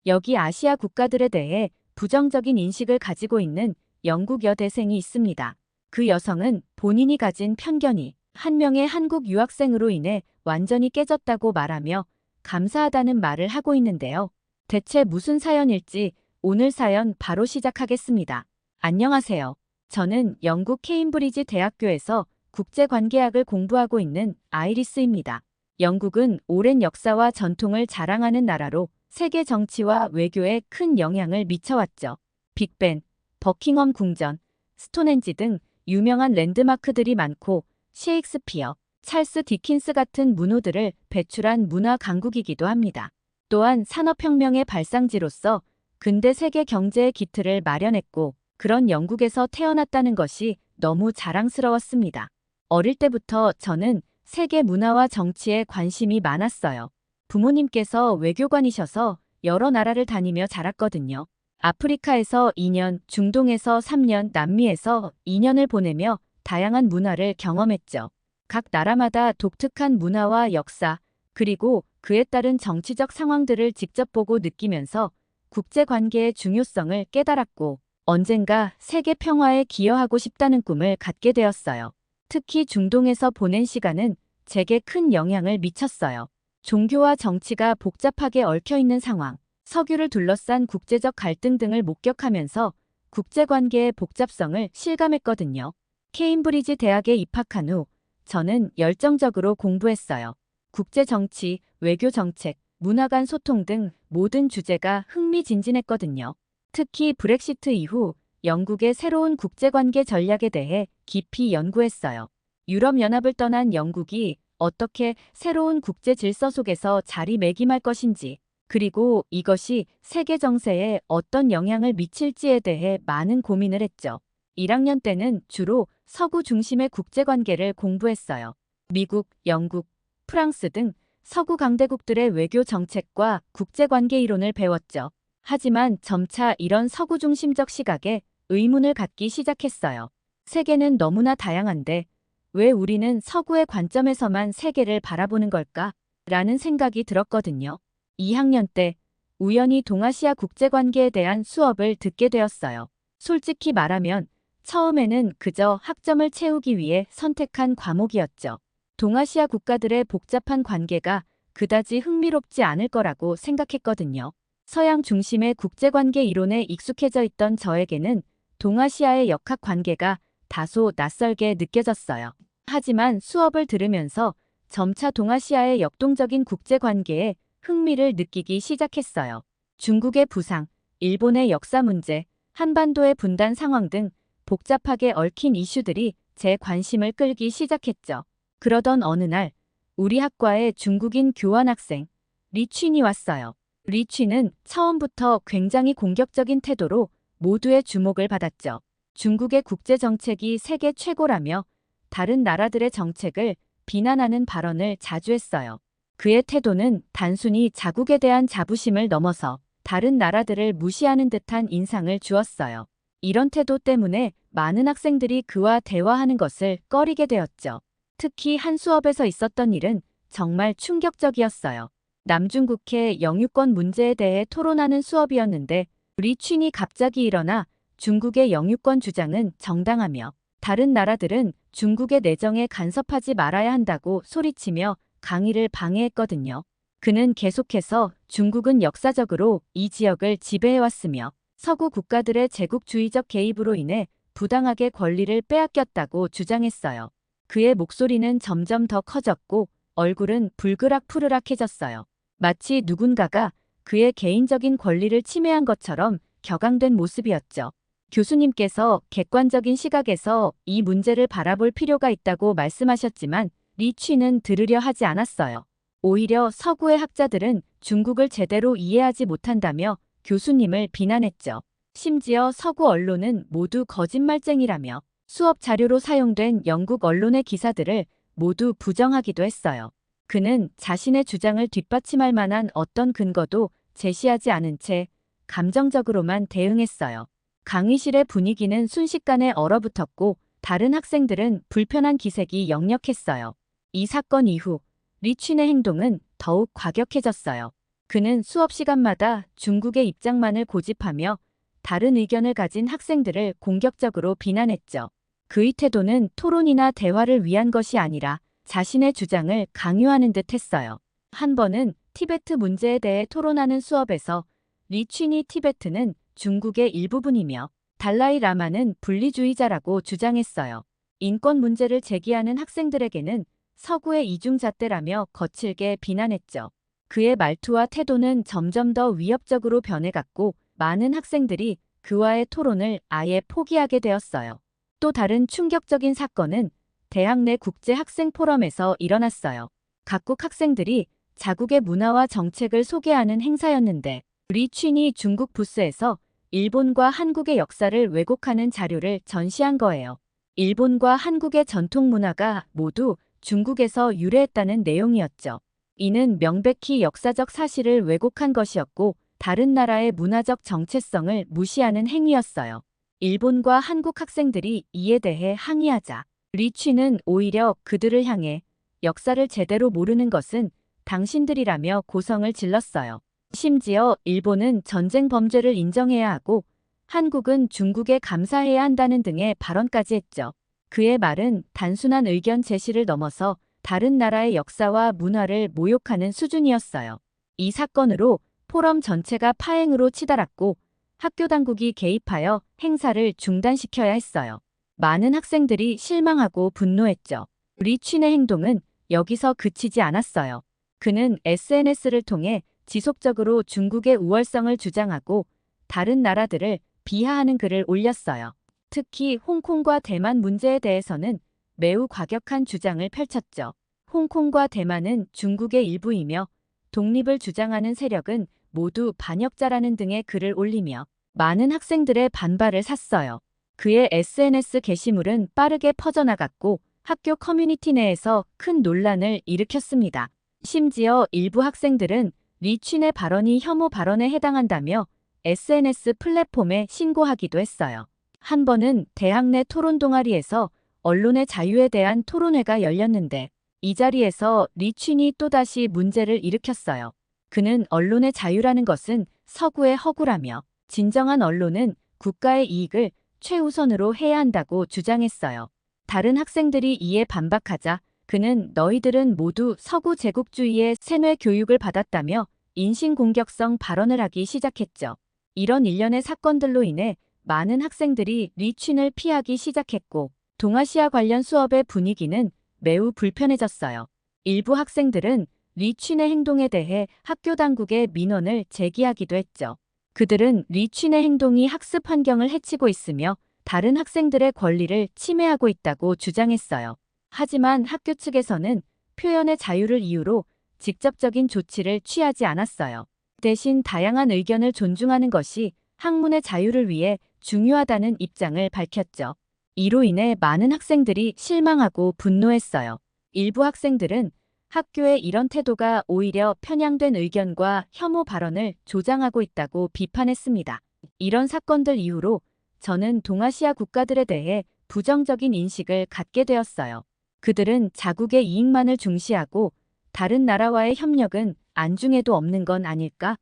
여기 아시아 국가들에 대해 부정적인 인식을 가지고 있는 영국 여대생이 있습니다. 그 여성은 본인이 가진 편견이 한 명의 한국 유학생으로 인해 완전히 깨졌다고 말하며 감사하다는 말을 하고 있는데요. 대체 무슨 사연일지 오늘 사연 바로 시작하겠습니다. 안녕하세요. 저는 영국 케임브리지 대학교에서 국제관계학을 공부하고 있는 아이리스입니다. 영국은 오랜 역사와 전통을 자랑하는 나라로 세계 정치와 외교에 큰 영향을 미쳐왔죠. 빅벤, 버킹엄 궁전, 스톤헨지 등 유명한 랜드마크들이 많고 셰익스피어, 찰스 디킨스 같은 문호들을 배출한 문화 강국이기도 합니다. 또한 산업혁명의 발상지로서 근대 세계 경제의 기틀을 마련했고 그런 영국에서 태어났다는 것이 너무 자랑스러웠습니다. 어릴 때부터 저는 세계 문화와 정치에 관심이 많았어요. 부모님께서 외교관이셔서 여러 나라를 다니며 자랐거든요. 아프리카에서 2년, 중동에서 3년, 남미에서 2년을 보내며 다양한 문화를 경험했죠. 각 나라마다 독특한 문화와 역사, 그리고 그에 따른 정치적 상황들을 직접 보고 느끼면서 국제관계의 중요성을 깨달았고 언젠가 세계 평화에 기여하고 싶다는 꿈을 갖게 되었어요. 특히 중동에서 보낸 시간은 제게 큰 영향을 미쳤어요. 종교와 정치가 복잡하게 얽혀있는 상황, 석유를 둘러싼 국제적 갈등 등을 목격하면서 국제관계의 복잡성을 실감했거든요. 케임브리지 대학에 입학한 후 저는 열정적으로 공부했어요. 국제정치, 외교정책, 문화 간 소통 등 모든 주제가 흥미진진했거든요. 특히 브렉시트 이후 영국의 새로운 국제관계 전략에 대해 깊이 연구했어요. 유럽연합을 떠난 영국이 어떻게 새로운 국제 질서 속에서 자리매김할 것인지, 그리고 이것이 세계 정세에 어떤 영향을 미칠지에 대해 많은 고민을 했죠. 1학년 때는 주로 서구 중심의 국제관계를 공부했어요. 미국, 영국, 프랑스 등 서구 강대국들의 외교 정책과 국제관계 이론을 배웠죠. 하지만 점차 이런 서구 중심적 시각에 의문을 갖기 시작했어요. 세계는 너무나 다양한데 왜 우리는 서구의 관점에서만 세계를 바라보는 걸까? 라는 생각이 들었거든요. 2학년 때 우연히 동아시아 국제관계에 대한 수업을 듣게 되었어요. 솔직히 말하면 처음에는 그저 학점을 채우기 위해 선택한 과목이었죠. 동아시아 국가들의 복잡한 관계가 그다지 흥미롭지 않을 거라고 생각했거든요. 서양 중심의 국제관계 이론에 익숙해져 있던 저에게는 동아시아의 역학 관계가 다소 낯설게 느껴졌어요. 하지만 수업을 들으면서 점차 동아시아의 역동적인 국제관계에 흥미를 느끼기 시작했어요. 중국의 부상, 일본의 역사 문제, 한반도의 분단 상황 등 복잡하게 얽힌 이슈들이 제 관심을 끌기 시작했죠. 그러던 어느 날 우리 학과에 중국인 교환학생 리취니 왔어요. 리취는 처음부터 굉장히 공격적인 태도로 모두의 주목을 받았죠. 중국의 국제정책이 세계 최고라며 다른 나라들의 정책을 비난하는 발언을 자주 했어요. 그의 태도는 단순히 자국에 대한 자부심을 넘어서 다른 나라들을 무시하는 듯한 인상을 주었어요. 이런 태도 때문에 많은 학생들이 그와 대화하는 것을 꺼리게 되었죠. 특히 한 수업에서 있었던 일은 정말 충격적이었어요. 남중국해 영유권 문제에 대해 토론하는 수업이었는데 리취니 갑자기 일어나 중국의 영유권 주장은 정당하며 다른 나라들은 중국의 내정에 간섭하지 말아야 한다고 소리치며 강의를 방해했거든요. 그는 계속해서 중국은 역사적으로 이 지역을 지배해왔으며 서구 국가들의 제국주의적 개입으로 인해 부당하게 권리를 빼앗겼다고 주장했어요. 그의 목소리는 점점 더 커졌고 얼굴은 불그락푸르락해졌어요. 마치 누군가가 그의 개인적인 권리를 침해한 것처럼 격앙된 모습이었죠. 교수님께서 객관적인 시각에서 이 문제를 바라볼 필요가 있다고 말씀하셨지만 리취는 들으려 하지 않았어요. 오히려 서구의 학자들은 중국을 제대로 이해하지 못한다며 교수님을 비난했죠. 심지어 서구 언론은 모두 거짓말쟁이라며 수업 자료로 사용된 영국 언론의 기사들을 모두 부정하기도 했어요. 그는 자신의 주장을 뒷받침할 만한 어떤 근거도 제시하지 않은 채 감정적으로만 대응했어요. 강의실의 분위기는 순식간에 얼어붙었고 다른 학생들은 불편한 기색이 역력했어요. 이 사건 이후 리취의 행동은 더욱 과격해졌어요. 그는 수업 시간마다 중국의 입장만을 고집하며 다른 의견을 가진 학생들을 공격적으로 비난했죠. 그의 태도는 토론이나 대화를 위한 것이 아니라 자신의 주장을 강요하는 듯 했어요. 한 번은 티베트 문제에 대해 토론하는 수업에서 리취니 티베트는 중국의 일부분이며 달라이 라마는 분리주의자라고 주장했어요. 인권 문제를 제기하는 학생들에게는 서구의 이중잣대라며 거칠게 비난했죠. 그의 말투와 태도는 점점 더 위협적으로 변해갔고 많은 학생들이 그와의 토론을 아예 포기하게 되었어요. 또 다른 충격적인 사건은 대학 내 국제학생 포럼에서 일어났어요. 각국 학생들이 자국의 문화와 정책을 소개하는 행사였는데 리취니 중국 부스에서 일본과 한국의 역사를 왜곡하는 자료를 전시한 거예요. 일본과 한국의 전통 문화가 모두 중국에서 유래했다는 내용이었죠. 이는 명백히 역사적 사실을 왜곡한 것이었고 다른 나라의 문화적 정체성을 무시하는 행위였어요. 일본과 한국 학생들이 이에 대해 항의하자 리취는 오히려 그들을 향해 역사를 제대로 모르는 것은 당신들이라며 고성을 질렀어요. 심지어 일본은 전쟁 범죄를 인정해야 하고 한국은 중국에 감사해야 한다는 등의 발언까지 했죠. 그의 말은 단순한 의견 제시를 넘어서 다른 나라의 역사와 문화를 모욕하는 수준이었어요. 이 사건으로 포럼 전체가 파행으로 치달았고 학교 당국이 개입하여 행사를 중단시켜야 했어요. 많은 학생들이 실망하고 분노했죠. 리취의 행동은 여기서 그치지 않았어요. 그는 SNS를 통해 지속적으로 중국의 우월성을 주장하고 다른 나라들을 비하하는 글을 올렸어요. 특히 홍콩과 대만 문제에 대해서는 매우 과격한 주장을 펼쳤죠. 홍콩과 대만은 중국의 일부이며 독립을 주장하는 세력은 모두 반역자라는 등의 글을 올리며 많은 학생들의 반발을 샀어요. 그의 SNS 게시물은 빠르게 퍼져나갔고 학교 커뮤니티 내에서 큰 논란을 일으켰습니다. 심지어 일부 학생들은 리취의 발언이 혐오 발언에 해당한다며 SNS 플랫폼에 신고하기도 했어요. 한 번은 대학 내 토론 동아리에서 언론의 자유에 대한 토론회가 열렸는데 이 자리에서 리취니 또다시 문제를 일으켰어요. 그는 언론의 자유라는 것은 서구의 허구라며 진정한 언론은 국가의 이익을 최우선으로 해야 한다고 주장했어요. 다른 학생들이 이에 반박하자 그는 너희들은 모두 서구 제국주의의 세뇌 교육을 받았다며 인신공격성 발언을 하기 시작했죠. 이런 일련의 사건들로 인해 많은 학생들이 리취를 피하기 시작했고 동아시아 관련 수업의 분위기는 매우 불편해졌어요. 일부 학생들은 리취의 행동에 대해 학교 당국에 민원을 제기하기도 했죠. 그들은 리취의 행동이 학습 환경을 해치고 있으며 다른 학생들의 권리를 침해하고 있다고 주장했어요. 하지만 학교 측에서는 표현의 자유를 이유로 직접적인 조치를 취하지 않았어요. 대신 다양한 의견을 존중하는 것이 학문의 자유를 위해 중요하다는 입장을 밝혔죠. 이로 인해 많은 학생들이 실망하고 분노했어요. 일부 학생들은 학교의 이런 태도가 오히려 편향된 의견과 혐오 발언을 조장하고 있다고 비판했습니다. 이런 사건들 이후로 저는 동아시아 국가들에 대해 부정적인 인식을 갖게 되었어요. 그들은 자국의 이익만을 중시하고 다른 나라와의 협력은 안중에도 없는 건 아닐까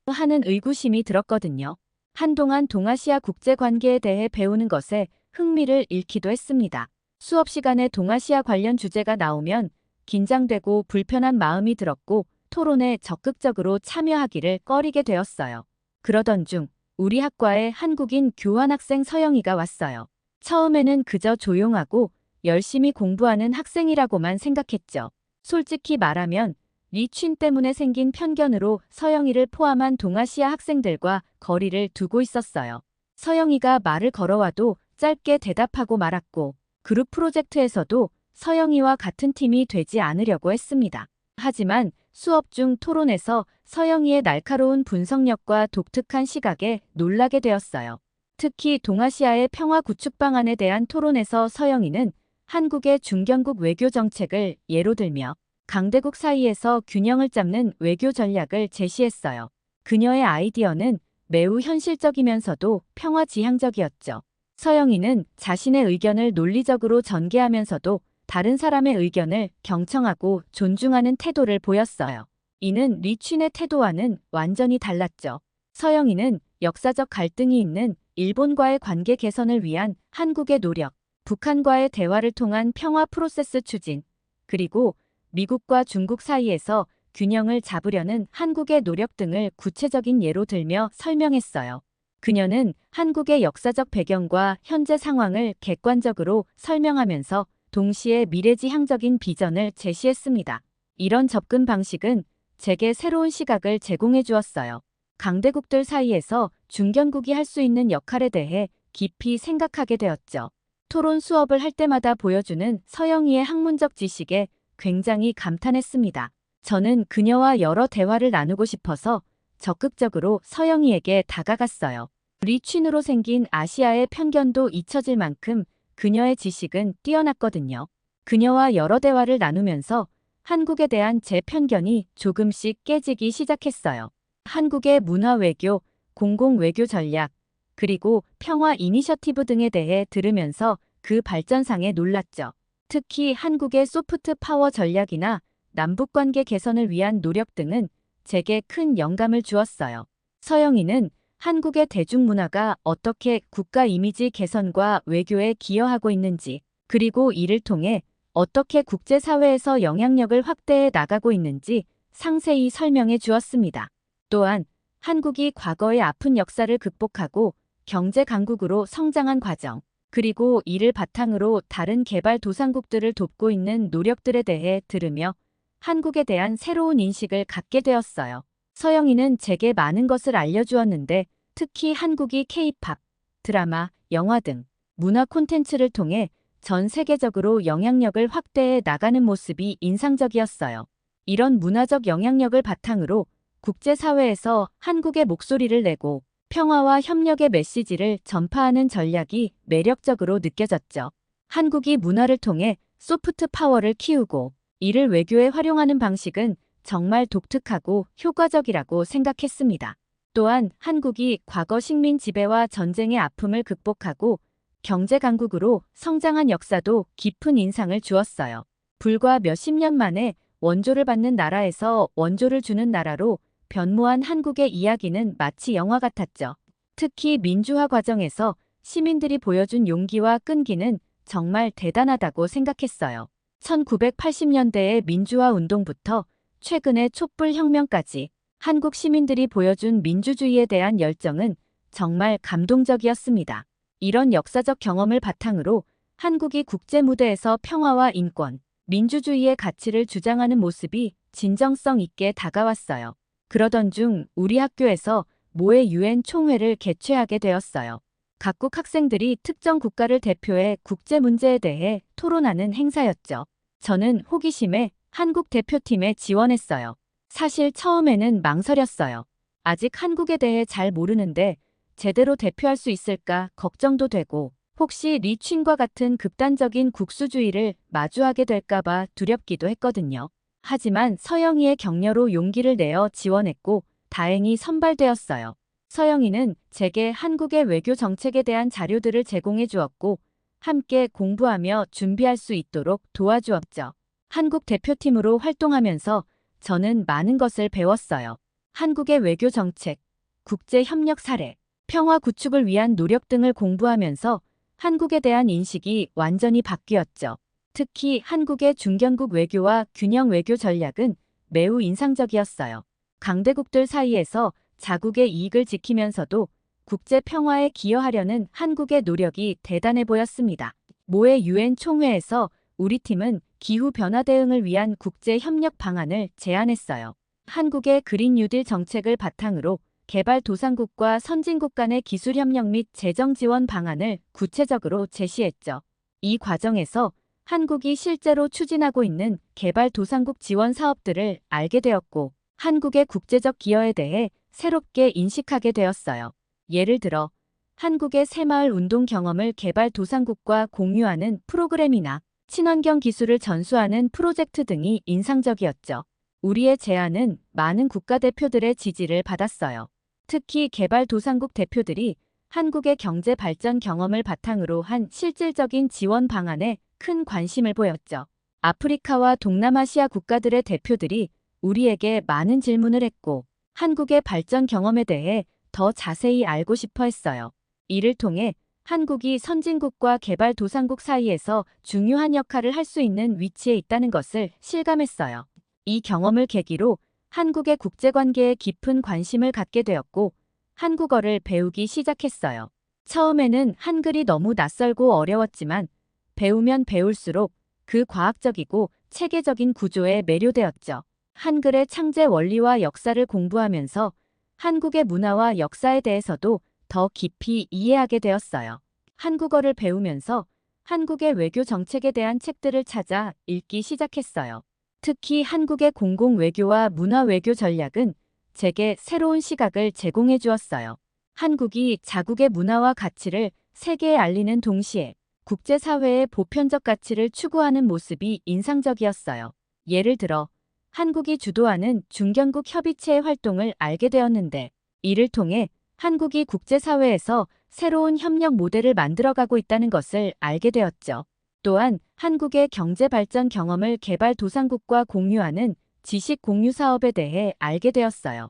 하는 의구심이 들었거든요. 한동안 동아시아 국제관계에 대해 배우는 것에 흥미를 잃기도 했습니다. 수업 시간에 동아시아 관련 주제가 나오면 긴장되고 불편한 마음이 들었고 토론에 적극적으로 참여하기를 꺼리게 되었어요. 그러던 중 우리 학과에 한국인 교환학생 서영이가 왔어요. 처음에는 그저 조용하고 열심히 공부하는 학생이라고만 생각했죠. 솔직히 말하면 리취 때문에 생긴 편견으로 서영이를 포함한 동아시아 학생들과 거리를 두고 있었어요. 서영이가 말을 걸어와도 짧게 대답하고 말았고 그룹 프로젝트에서도 서영이와 같은 팀이 되지 않으려고 했습니다. 하지만 수업 중 토론에서 서영이의 날카로운 분석력과 독특한 시각에 놀라게 되었어요. 특히 동아시아의 평화 구축 방안에 대한 토론에서 서영이는 한국의 중견국 외교 정책을 예로 들며 강대국 사이에서 균형을 잡는 외교 전략을 제시했어요. 그녀의 아이디어는 매우 현실적이면서도 평화 지향적이었죠. 서영이는 자신의 의견을 논리적으로 전개하면서도 다른 사람의 의견을 경청하고 존중하는 태도를 보였어요. 이는 리춘의 태도와는 완전히 달랐죠. 서영이는 역사적 갈등이 있는 일본과의 관계 개선을 위한 한국의 노력, 북한과의 대화를 통한 평화 프로세스 추진, 그리고 미국과 중국 사이에서 균형을 잡으려는 한국의 노력 등을 구체적인 예로 들며 설명했어요. 그녀는 한국의 역사적 배경과 현재 상황을 객관적으로 설명하면서 동시에 미래지향적인 비전을 제시했습니다. 이런 접근 방식은 제게 새로운 시각을 제공해 주었어요. 강대국들 사이에서 중견국이 할 수 있는 역할에 대해 깊이 생각하게 되었죠. 토론 수업을 할 때마다 보여주는 서영이의 학문적 지식에 굉장히 감탄했습니다. 저는 그녀와 여러 대화를 나누고 싶어서 적극적으로 서영이에게 다가갔어요. 리춘으로 생긴 아시아의 편견도 잊혀질 만큼 그녀의 지식은 뛰어났거든요. 그녀와 여러 대화를 나누면서 한국에 대한 제 편견이 조금씩 깨지기 시작했어요. 한국의 문화 외교, 공공 외교 전략, 그리고 평화 이니셔티브 등에 대해 들으면서 그 발전상에 놀랐죠. 특히 한국의 소프트 파워 전략이나 남북관계 개선을 위한 노력 등은 제게 큰 영감을 주었어요. 서영이는 한국의 대중문화가 어떻게 국가 이미지 개선과 외교에 기여하고 있는지, 그리고 이를 통해 어떻게 국제사회에서 영향력을 확대해 나가고 있는지 상세히 설명해 주었습니다. 또한 한국이 과거의 아픈 역사를 극복하고 경제 강국으로 성장한 과정, 그리고 이를 바탕으로 다른 개발도상국들을 돕고 있는 노력들에 대해 들으며 한국에 대한 새로운 인식을 갖게 되었어요. 서영이는 제게 많은 것을 알려주었는데 특히 한국이 K-팝, 드라마, 영화 등 문화 콘텐츠를 통해 전 세계적으로 영향력을 확대해 나가는 모습이 인상적이었어요. 이런 문화적 영향력을 바탕으로 국제사회에서 한국의 목소리를 내고 평화와 협력의 메시지를 전파하는 전략이 매력적으로 느껴졌죠. 한국이 문화를 통해 소프트 파워를 키우고 이를 외교에 활용하는 방식은 정말 독특하고 효과적이라고 생각했습니다. 또한 한국이 과거 식민 지배와 전쟁의 아픔을 극복하고 경제 강국으로 성장한 역사도 깊은 인상을 주었어요. 불과 몇십 년 만에 원조를 받는 나라에서 원조를 주는 나라로 변모한 한국의 이야기는 마치 영화 같았죠. 특히 민주화 과정에서 시민들이 보여준 용기와 끈기는 정말 대단하다고 생각했어요. 1980년대의 민주화 운동부터 최근의 촛불혁명까지 한국 시민들이 보여준 민주주의에 대한 열정은 정말 감동적이었습니다. 이런 역사적 경험을 바탕으로 한국이 국제 무대에서 평화와 인권, 민주주의의 가치를 주장하는 모습이 진정성 있게 다가왔어요. 그러던 중 우리 학교에서 모의 유엔 총회를 개최하게 되었어요. 각국 학생들이 특정 국가를 대표해 국제 문제에 대해 토론하는 행사였죠. 저는 호기심에 한국 대표팀에 지원했어요. 사실 처음에는 망설였어요. 아직 한국에 대해 잘 모르는데 제대로 대표할 수 있을까 걱정도 되고 혹시 리춘과 같은 극단적인 국수주의를 마주하게 될까봐 두렵기도 했거든요. 하지만 서영이의 격려로 용기를 내어 지원했고 다행히 선발되었어요. 서영이는 제게 한국의 외교 정책에 대한 자료들을 제공해 주었고 함께 공부하며 준비할 수 있도록 도와주었죠. 한국 대표팀으로 활동하면서 저는 많은 것을 배웠어요. 한국의 외교 정책, 국제 협력 사례, 평화 구축을 위한 노력 등을 공부하면서 한국에 대한 인식이 완전히 바뀌었죠. 특히 한국의 중견국 외교와 균형 외교 전략은 매우 인상적이었어요. 강대국들 사이에서 자국의 이익을 지키면서도 국제 평화에 기여하려는 한국의 노력이 대단해 보였습니다. 모의 유엔 총회에서 우리 팀은 기후변화 대응을 위한 국제 협력 방안을 제안했어요. 한국의 그린 뉴딜 정책을 바탕으로 개발도상국과 선진국 간의 기술 협력 및 재정 지원 방안을 구체적으로 제시했죠. 이 과정에서 한국이 실제로 추진하고 있는 개발도상국 지원 사업들을 알게 되었고 한국의 국제적 기여에 대해 새롭게 인식하게 되었어요. 예를 들어 한국의 새마을 운동 경험을 개발도상국과 공유하는 프로그램이나 친환경 기술을 전수하는 프로젝트 등이 인상적이었죠. 우리의 제안은 많은 국가대표들의 지지를 받았어요. 특히 개발도상국 대표들이 한국의 경제 발전 경험을 바탕으로 한 실질적인 지원 방안에 큰 관심을 보였죠. 아프리카와 동남아시아 국가들의 대표들이 우리에게 많은 질문을 했고 한국의 발전 경험에 대해 더 자세히 알고 싶어 했어요. 이를 통해 한국이 선진국과 개발도상국 사이에서 중요한 역할을 할 수 있는 위치에 있다는 것을 실감했어요. 이 경험을 계기로 한국의 국제관계에 깊은 관심을 갖게 되었고 한국어를 배우기 시작했어요. 처음에는 한글이 너무 낯설고 어려웠지만 배우면 배울수록 그 과학적이고 체계적인 구조에 매료되었죠. 한글의 창제 원리와 역사를 공부하면서 한국의 문화와 역사에 대해서도 더 깊이 이해하게 되었어요. 한국어를 배우면서 한국의 외교 정책에 대한 책들을 찾아 읽기 시작했어요. 특히 한국의 공공 외교와 문화 외교 전략은 제게 새로운 시각을 제공해 주었어요. 한국이 자국의 문화와 가치를 세계에 알리는 동시에 국제사회의 보편적 가치를 추구하는 모습이 인상적이었어요. 예를 들어 한국이 주도하는 중견국 협의체의 활동을 알게 되었는데 이를 통해 한국이 국제사회에서 새로운 협력 모델을 만들어가고 있다는 것을 알게 되었죠. 또한 한국의 경제 발전 경험을 개발도상국과 공유하는 지식 공유 사업에 대해 알게 되었어요.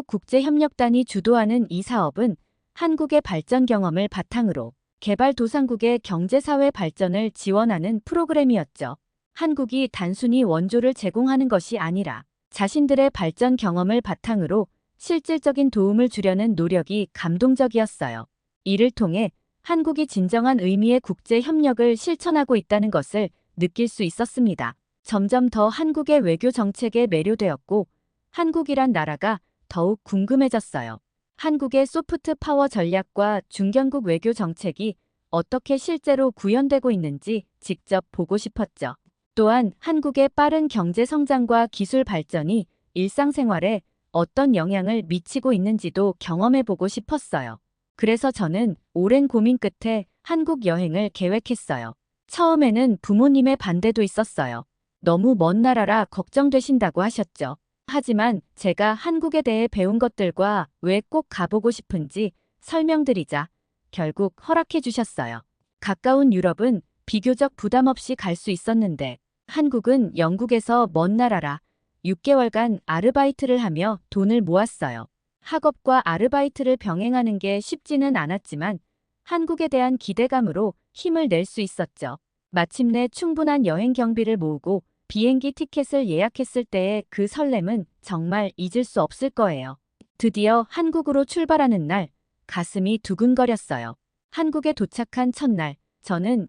한국국제협력단이 주도하는 이 사업은 한국의 발전 경험을 바탕으로 개발도상국의 경제사회 발전을 지원하는 프로그램이었죠. 한국이 단순히 원조를 제공하는 것이 아니라 자신들의 발전 경험을 바탕으로 실질적인 도움을 주려는 노력이 감동적이었어요. 이를 통해 한국이 진정한 의미의 국제 협력을 실천하고 있다는 것을 느낄 수 있었습니다. 점점 더 한국의 외교 정책에 매료되었고 한국이란 나라가 더욱 궁금해졌어요. 한국의 소프트 파워 전략과 중견국 외교 정책이 어떻게 실제로 구현되고 있는지 직접 보고 싶었죠. 또한 한국의 빠른 경제 성장과 기술 발전이 일상생활에 어떤 영향을 미치고 있는지도 경험해보고 싶었어요. 그래서 저는 오랜 고민 끝에 한국 여행을 계획했어요. 처음에는 부모님의 반대도 있었어요. 너무 먼 나라라 걱정되신다고 하셨죠. 하지만 제가 한국에 대해 배운 것들과 왜 꼭 가보고 싶은지 설명드리자 결국 허락해 주셨어요. 가까운 유럽은 비교적 부담 없이 갈 수 있었는데 한국은 영국에서 먼 나라라 6개월간 아르바이트를 하며 돈을 모았어요. 학업과 아르바이트를 병행하는 게 쉽지는 않았지만 한국에 대한 기대감으로 힘을 낼 수 있었죠. 마침내 충분한 여행 경비를 모으고 비행기 티켓을 예약했을 때의 그 설렘은 정말 잊을 수 없을 거예요. 드디어 한국으로 출발하는 날, 가슴이 두근거렸어요. 한국에 도착한 첫날, 저는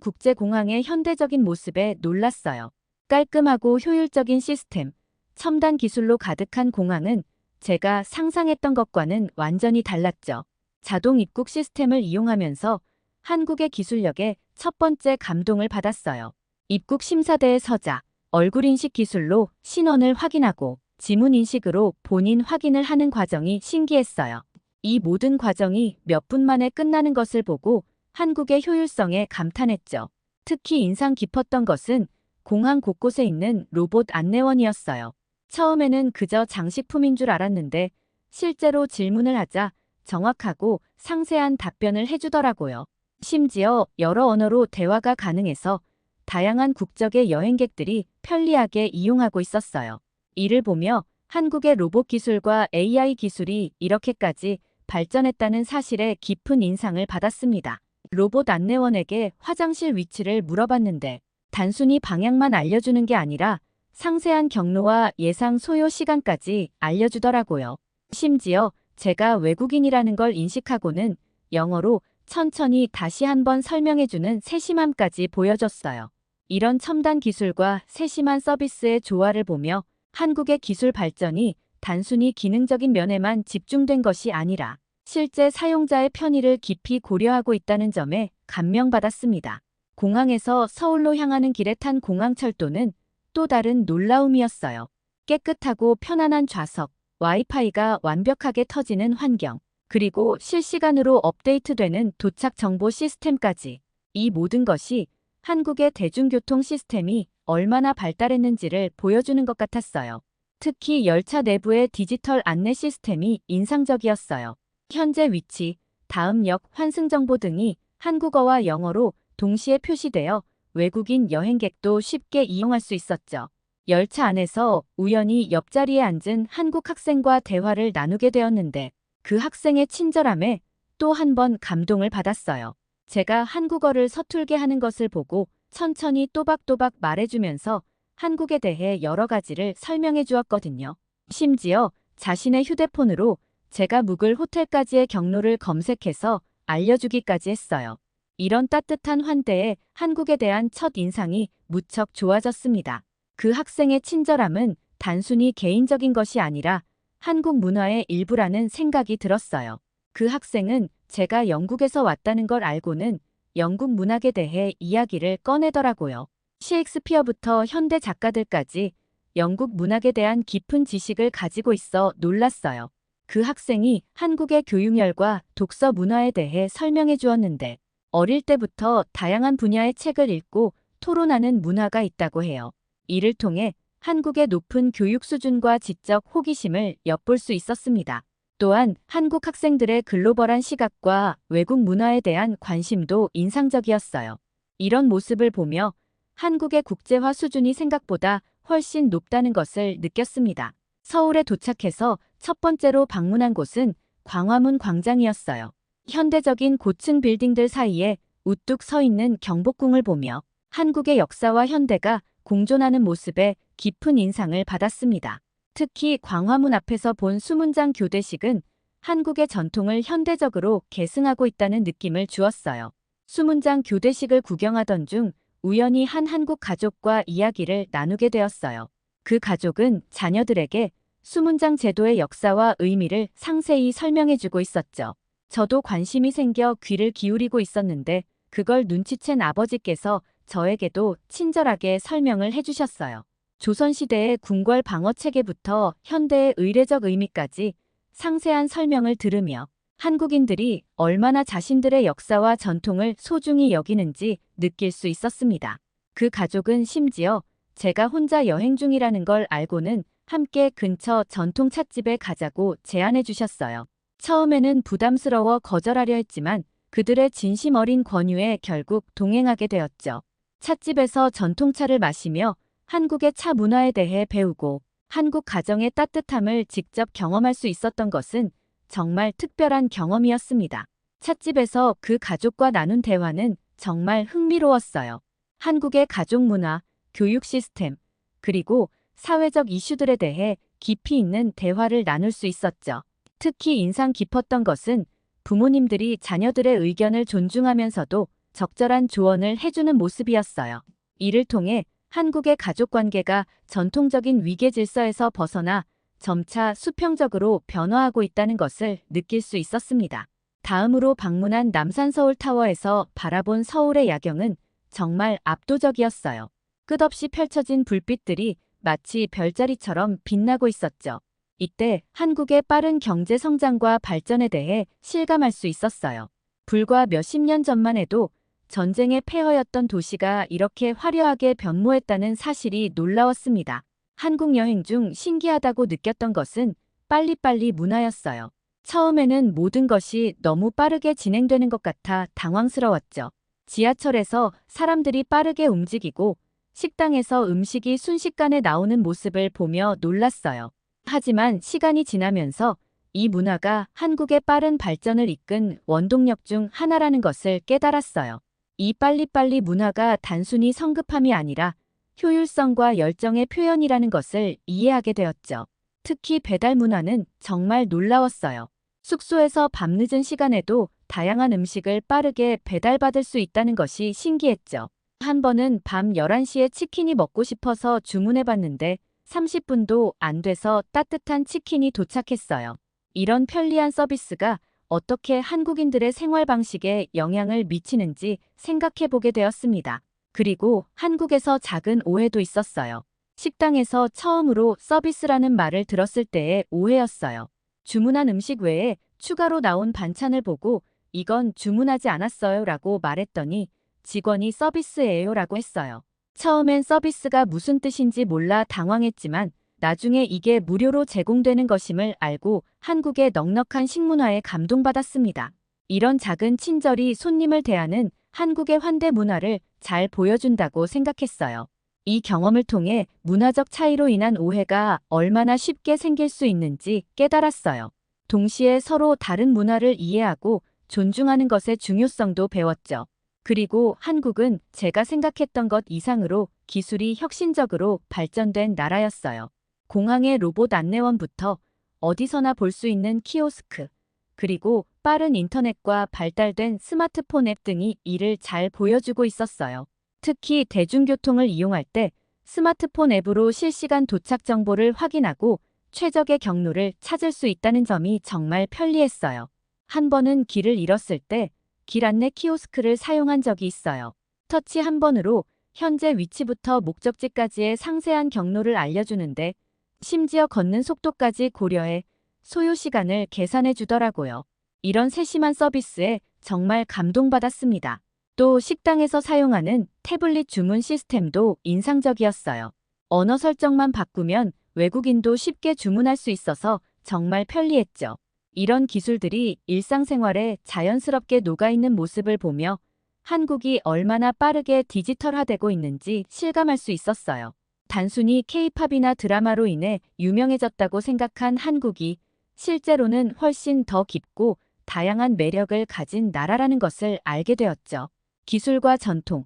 인천국제공항의 현대적인 모습에 놀랐어요. 깔끔하고 효율적인 시스템, 첨단 기술로 가득한 공항은 제가 상상했던 것과는 완전히 달랐죠. 자동 입국 시스템을 이용하면서 한국의 기술력에 첫 번째 감동을 받았어요. 입국 심사대에 서자 얼굴 인식 기술로 신원을 확인하고 지문 인식으로 본인 확인을 하는 과정이 신기했어요. 이 모든 과정이 몇 분 만에 끝나는 것을 보고 한국의 효율성에 감탄했죠. 특히 인상 깊었던 것은 공항 곳곳에 있는 로봇 안내원이었어요. 처음에는 그저 장식품인 줄 알았는데 실제로 질문을 하자 정확하고 상세한 답변을 해주더라고요. 심지어 여러 언어로 대화가 가능해서 다양한 국적의 여행객들이 편리하게 이용하고 있었어요. 이를 보며 한국의 로봇 기술과 AI 기술이 이렇게까지 발전했다는 사실에 깊은 인상을 받았습니다. 로봇 안내원에게 화장실 위치를 물어봤는데 단순히 방향만 알려주는 게 아니라 상세한 경로와 예상 소요 시간까지 알려주더라고요. 심지어 제가 외국인이라는 걸 인식하고는 영어로 천천히 다시 한번 설명해주는 세심함까지 보여줬어요. 이런 첨단 기술과 세심한 서비스의 조화를 보며 한국의 기술 발전이 단순히 기능적인 면에만 집중된 것이 아니라 실제 사용자의 편의를 깊이 고려하고 있다는 점에 감명받았습니다. 공항에서 서울로 향하는 길에 탄 공항철도는 또 다른 놀라움이었어요. 깨끗하고 편안한 좌석, 와이파이가 완벽하게 터지는 환경, 그리고 실시간으로 업데이트되는 도착 정보 시스템까지 이 모든 것이 한국의 대중교통 시스템이 얼마나 발달했는지를 보여주는 것 같았어요. 특히 열차 내부의 디지털 안내 시스템이 인상적이었어요. 현재 위치, 다음 역 환승 정보 등이 한국어와 영어로 동시에 표시되어 외국인 여행객도 쉽게 이용할 수 있었죠. 열차 안에서 우연히 옆자리에 앉은 한국 학생과 대화를 나누게 되었는데 그 학생의 친절함에 또 한 번 감동을 받았어요. 제가 한국어를 서툴게 하는 것을 보고 천천히 또박또박 말해주면서 한국에 대해 여러 가지를 설명해 주었거든요. 심지어 자신의 휴대폰으로 제가 묵을 호텔까지의 경로를 검색해서 알려주기까지 했어요. 이런 따뜻한 환대에 한국에 대한 첫 인상이 무척 좋아졌습니다. 그 학생의 친절함은 단순히 개인적인 것이 아니라 한국 문화의 일부라는 생각이 들었어요. 그 학생은 제가 영국에서 왔다는 걸 알고는 영국 문학에 대해 이야기를 꺼내더라고요. 셰익스피어부터 현대 작가들까지 영국 문학에 대한 깊은 지식을 가지고 있어 놀랐어요. 그 학생이 한국의 교육열과 독서 문화에 대해 설명해 주었는데 어릴 때부터 다양한 분야의 책을 읽고 토론하는 문화가 있다고 해요. 이를 통해 한국의 높은 교육 수준과 지적 호기심을 엿볼 수 있었습니다. 또한 한국 학생들의 글로벌한 시각과 외국 문화에 대한 관심도 인상적이었어요. 이런 모습을 보며 한국의 국제화 수준이 생각보다 훨씬 높다는 것을 느꼈습니다. 서울에 도착해서 첫 번째로 방문한 곳은 광화문 광장이었어요. 현대적인 고층 빌딩들 사이에 우뚝 서 있는 경복궁을 보며 한국의 역사와 현대가 공존하는 모습에 깊은 인상을 받았습니다. 특히 광화문 앞에서 본 수문장 교대식은 한국의 전통을 현대적으로 계승하고 있다는 느낌을 주었어요. 수문장 교대식을 구경하던 중 우연히 한 한국 가족과 이야기를 나누게 되었어요. 그 가족은 자녀들에게 수문장 제도의 역사와 의미를 상세히 설명해주고 있었죠. 저도 관심이 생겨 귀를 기울이고 있었는데 그걸 눈치챈 아버지께서 저에게도 친절하게 설명을 해주셨어요. 조선시대의 궁궐 방어 체계부터 현대의 의례적 의미까지 상세한 설명을 들으며 한국인들이 얼마나 자신들의 역사와 전통을 소중히 여기는지 느낄 수 있었습니다. 그 가족은 심지어 제가 혼자 여행 중이라는 걸 알고는 함께 근처 전통 찻집에 가자고 제안해 주셨어요. 처음에는 부담스러워 거절하려 했지만 그들의 진심 어린 권유에 결국 동행하게 되었죠. 찻집에서 전통차를 마시며 한국의 차 문화에 대해 배우고 한국 가정의 따뜻함을 직접 경험할 수 있었던 것은 정말 특별한 경험이었습니다. 찻집에서 그 가족과 나눈 대화는 정말 흥미로웠어요. 한국의 가족 문화, 교육 시스템, 그리고 사회적 이슈들에 대해 깊이 있는 대화를 나눌 수 있었죠. 특히 인상 깊었던 것은 부모님들이 자녀들의 의견을 존중하면서도 적절한 조언을 해주는 모습이었어요. 이를 통해 한국의 가족관계가 전통적인 위계 질서에서 벗어나 점차 수평적으로 변화하고 있다는 것을 느낄 수 있었습니다. 다음으로 방문한 남산서울타워에서 바라본 서울의 야경은 정말 압도적이었어요. 끝없이 펼쳐진 불빛들이 마치 별자리처럼 빛나고 있었죠. 이때 한국의 빠른 경제 성장과 발전에 대해 실감할 수 있었어요. 불과 몇십 년 전만 해도 전쟁의 폐허였던 도시가 이렇게 화려하게 변모했다는 사실이 놀라웠습니다. 한국 여행 중 신기하다고 느꼈던 것은 빨리빨리 문화였어요. 처음에는 모든 것이 너무 빠르게 진행되는 것 같아 당황스러웠죠. 지하철에서 사람들이 빠르게 움직이고 식당에서 음식이 순식간에 나오는 모습을 보며 놀랐어요. 하지만 시간이 지나면서 이 문화가 한국의 빠른 발전을 이끈 원동력 중 하나라는 것을 깨달았어요. 이 빨리빨리 문화가 단순히 성급함이 아니라 효율성과 열정의 표현이라는 것을 이해하게 되었죠. 특히 배달 문화는 정말 놀라웠어요. 숙소에서 밤늦은 시간에도 다양한 음식을 빠르게 배달받을 수 있다는 것이 신기했죠. 한 번은 밤 11시에 치킨이 먹고 싶어서 주문해봤는데 30분도 안 돼서 따뜻한 치킨이 도착했어요. 이런 편리한 서비스가 어떻게 한국인들의 생활 방식에 영향을 미치는지 생각해보게 되었습니다. 그리고 한국에서 작은 오해도 있었어요. 식당에서 처음으로 서비스라는 말을 들었을 때의 오해였어요. 주문한 음식 외에 추가로 나온 반찬을 보고 이건 주문하지 않았어요 라고 말했더니 직원이 서비스예요 라고 했어요. 처음엔 서비스가 무슨 뜻인지 몰라 당황했지만 나중에 이게 무료로 제공되는 것임을 알고 한국의 넉넉한 식문화에 감동받았습니다. 이런 작은 친절이 손님을 대하는 한국의 환대 문화를 잘 보여준다고 생각했어요. 이 경험을 통해 문화적 차이로 인한 오해가 얼마나 쉽게 생길 수 있는지 깨달았어요. 동시에 서로 다른 문화를 이해하고 존중하는 것의 중요성도 배웠죠. 그리고 한국은 제가 생각했던 것 이상으로 기술이 혁신적으로 발전된 나라였어요. 공항의 로봇 안내원부터 어디서나 볼 수 있는 키오스크, 그리고 빠른 인터넷과 발달된 스마트폰 앱 등이 이를 잘 보여주고 있었어요. 특히 대중교통을 이용할 때 스마트폰 앱으로 실시간 도착 정보를 확인하고 최적의 경로를 찾을 수 있다는 점이 정말 편리했어요. 한 번은 길을 잃었을 때 길 안내 키오스크를 사용한 적이 있어요. 터치 한 번으로 현재 위치부터 목적지까지의 상세한 경로를 알려주는데 심지어 걷는 속도까지 고려해 소요 시간을 계산해 주더라고요. 이런 세심한 서비스에 정말 감동받았습니다. 또 식당에서 사용하는 태블릿 주문 시스템도 인상적이었어요. 언어 설정만 바꾸면 외국인도 쉽게 주문할 수 있어서 정말 편리했죠. 이런 기술들이 일상생활에 자연스럽게 녹아있는 모습을 보며 한국이 얼마나 빠르게 디지털화되고 있는지 실감할 수 있었어요. 단순히 K-팝이나 드라마로 인해 유명해졌다고 생각한 한국이 실제로는 훨씬 더 깊고 다양한 매력을 가진 나라라는 것을 알게 되었죠. 기술과 전통,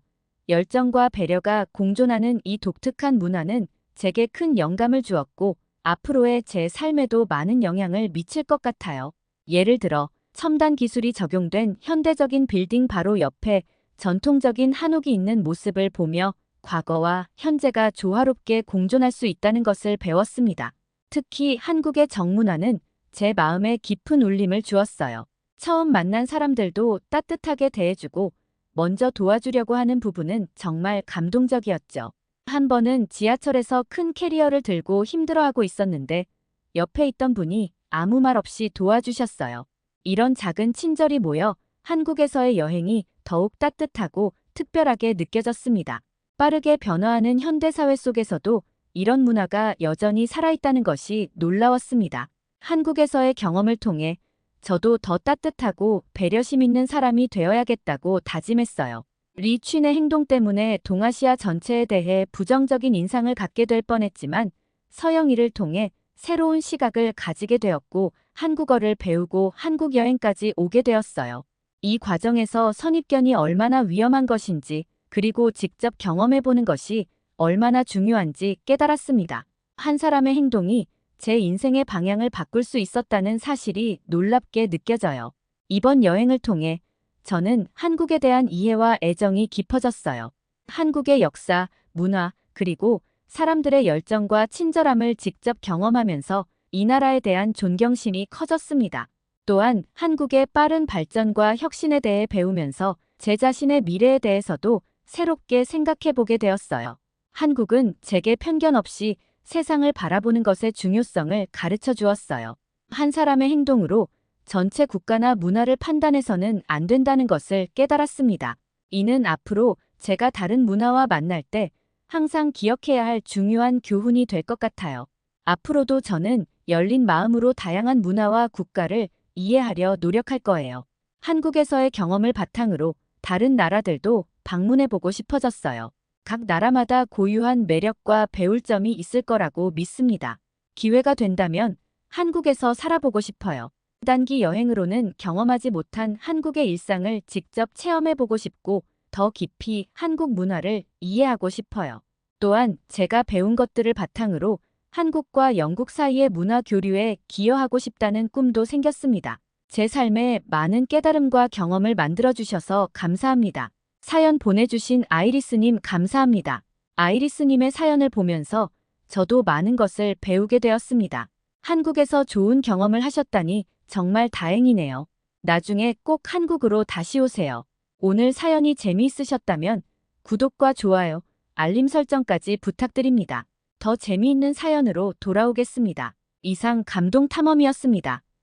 열정과 배려가 공존하는 이 독특한 문화는 제게 큰 영감을 주었고 앞으로의 제 삶에도 많은 영향을 미칠 것 같아요. 예를 들어 첨단 기술이 적용된 현대적인 빌딩 바로 옆에 전통적인 한옥이 있는 모습을 보며 과거와 현재가 조화롭게 공존할 수 있다는 것을 배웠습니다. 특히 한국의 정문화는 제 마음에 깊은 울림을 주었어요. 처음 만난 사람들도 따뜻하게 대해주고 먼저 도와주려고 하는 부분은 정말 감동적이었죠. 한 번은 지하철에서 큰 캐리어를 들고 힘들어하고 있었는데 옆에 있던 분이 아무 말 없이 도와주셨어요. 이런 작은 친절이 모여 한국에서의 여행이 더욱 따뜻하고 특별하게 느껴졌습니다. 빠르게 변화하는 현대사회 속에서도 이런 문화가 여전히 살아있다는 것이 놀라웠습니다. 한국에서의 경험을 통해 저도 더 따뜻하고 배려심 있는 사람이 되어야겠다고 다짐했어요. 리 춘의 행동 때문에 동아시아 전체에 대해 부정적인 인상을 갖게 될 뻔했지만 서영이를 통해 새로운 시각을 가지게 되었고 한국어를 배우고 한국 여행까지 오게 되었어요. 이 과정에서 선입견이 얼마나 위험한 것인지 그리고 직접 경험해보는 것이 얼마나 중요한지 깨달았습니다. 한 사람의 행동이 제 인생의 방향을 바꿀 수 있었다는 사실이 놀랍게 느껴져요. 이번 여행을 통해 저는 한국에 대한 이해와 애정이 깊어졌어요. 한국의 역사, 문화, 그리고 사람들의 열정과 친절함을 직접 경험하면서 이 나라에 대한 존경심이 커졌습니다. 또한 한국의 빠른 발전과 혁신에 대해 배우면서 제 자신의 미래에 대해서도 새롭게 생각해보게 되었어요. 한국은 제게 편견 없이 세상을 바라보는 것의 중요성을 가르쳐 주었어요. 한 사람의 행동으로 전체 국가나 문화를 판단해서는 안 된다는 것을 깨달았습니다. 이는 앞으로 제가 다른 문화와 만날 때 항상 기억해야 할 중요한 교훈이 될 것 같아요. 앞으로도 저는 열린 마음으로 다양한 문화와 국가를 이해하려 노력할 거예요. 한국에서의 경험을 바탕으로 다른 나라들도 방문해보고 싶어졌어요. 각 나라마다 고유한 매력과 배울 점이 있을 거라고 믿습니다. 기회가 된다면 한국에서 살아보고 싶어요. 단기 여행으로는 경험하지 못한 한국의 일상을 직접 체험해보고 싶고 더 깊이 한국 문화를 이해하고 싶어요. 또한 제가 배운 것들을 바탕으로 한국과 영국 사이의 문화 교류에 기여하고 싶다는 꿈도 생겼습니다. 제 삶에 많은 깨달음과 경험을 만들어주셔서 감사합니다. 사연 보내주신 아이리스님 감사합니다. 아이리스님의 사연을 보면서 저도 많은 것을 배우게 되었습니다. 한국에서 좋은 경험을 하셨다니 정말 다행이네요. 나중에 꼭 한국으로 다시 오세요. 오늘 사연이 재미있으셨다면 구독과 좋아요, 알림 설정까지 부탁드립니다. 더 재미있는 사연으로 돌아오겠습니다. 이상 감동 탐험이었습니다.